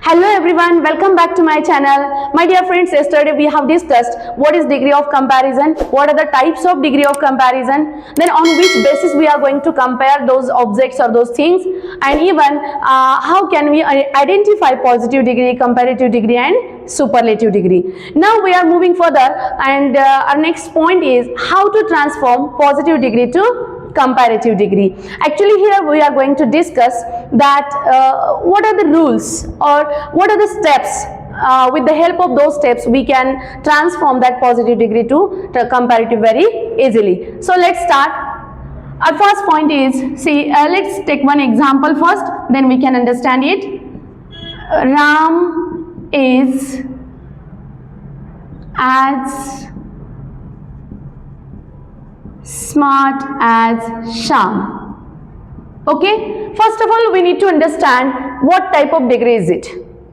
Hello everyone, welcome back to my channel. My dear friends, yesterday we have discussed what is degree of comparison, what are the types of degree of comparison, then on which basis we are going to compare those objects or those things, and even how can we identify positive degree, comparative degree and superlative degree. Now we are moving further, and our next point is how to transform positive degree to comparative degree. Actually here we are going to discuss that what are the rules or what are the steps, with the help of those steps we can transform that positive degree to comparative very easily. So let's start. Our first point is, see, let's take one example first, then we can understand it. Ram is as smart as Sham. Okay, first of all we need to understand what type of degree is it,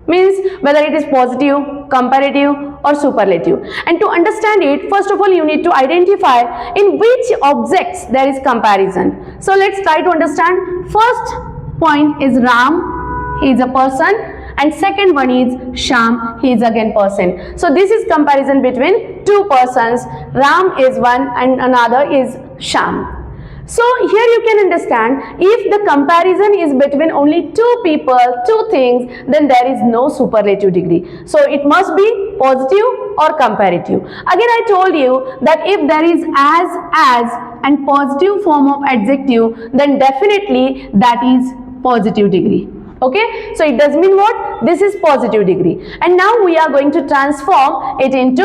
means whether it is positive, comparative or superlative. And to understand it, first of all you need to identify in which objects there is comparison. So let's try to understand. First point is Ram, he is a person, and second one is Sham, he is again person. So this is comparison between two persons. Ram is one and another is Sham. So here you can understand, if the comparison is between only two people, two things, then there is no superlative degree. So it must be positive or comparative. Again I told you that if there is as and positive form of adjective, then definitely that is positive degree. Okay, so it does mean what? This is positive degree. And now we are going to transform it into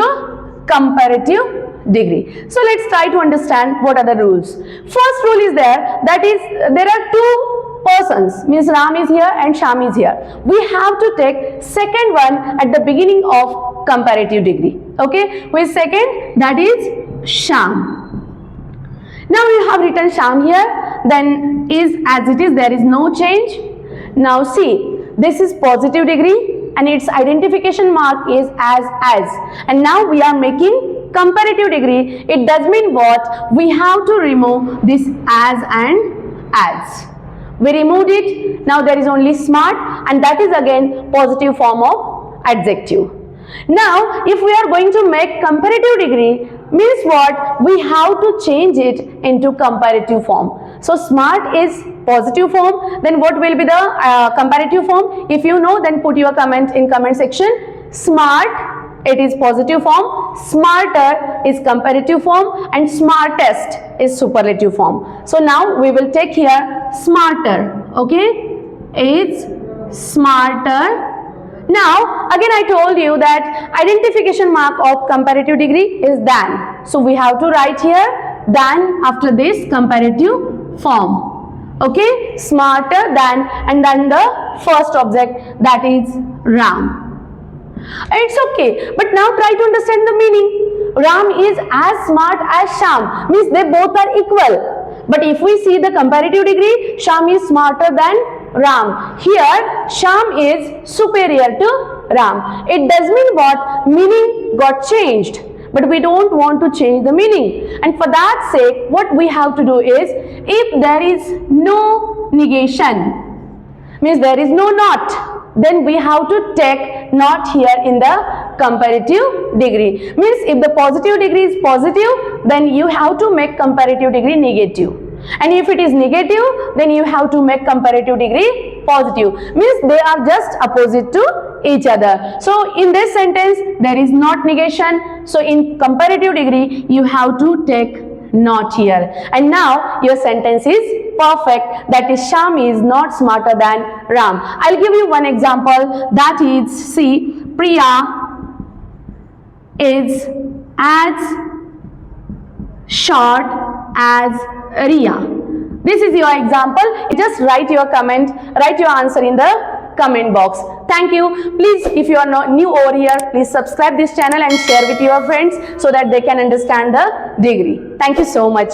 comparative degree. So let's try to understand what are the rules. First rule is there, that is there are two persons, means Ram is here and Sham is here. We have to take second one at the beginning of comparative degree. Okay, who is second? That is Sham. Now you have written Sham here, then is as it is, there is no change. Now see, this is positive degree and its identification mark is as, and now we are making comparative degree. It does mean what? We have to remove this as and as. We removed it, now there is only smart, and that is again positive form of adjective. Now if we are going to make comparative degree, means what? We have to change it into comparative form. So smart is positive form, then what will be the comparative form? If you know, then put your comment in comment section. Smart, it is positive form, smarter is comparative form, and smartest is superlative form. So now we will take here smarter. Okay, is smarter. Now again I told you that identification mark of comparative degree is than. So we have to write here than after this comparative form. Okay, smarter than, and then the first object, that is Ram. It's okay, but now try to understand the meaning. Ram is as smart as Sham, means they both are equal. But if we see the comparative degree, Sham is smarter than Ram. Here Sham is superior to Ram. It does mean what? Meaning got changed, but we don't want to change the meaning, and for that sake what we have to do is, if there is no negation, means there is no not, then we have to take not here in the comparative degree. Means if the positive degree is positive, then you have to make comparative degree negative, and if it is negative, then you have to make comparative degree positive. Means they are just opposite to each other. So in this sentence there is not negation, so in comparative degree you have to take not here, and now your sentence is perfect, that is Sham is not smarter than Ram. I'll give you one example, that is, see, Priya is as short as Riya. This is your example. Just write your comment, write your answer in the comment box. Thank you. Please, if you are not new over here, please subscribe this channel and share with your friends so that they can understand the degree. Thank you so much.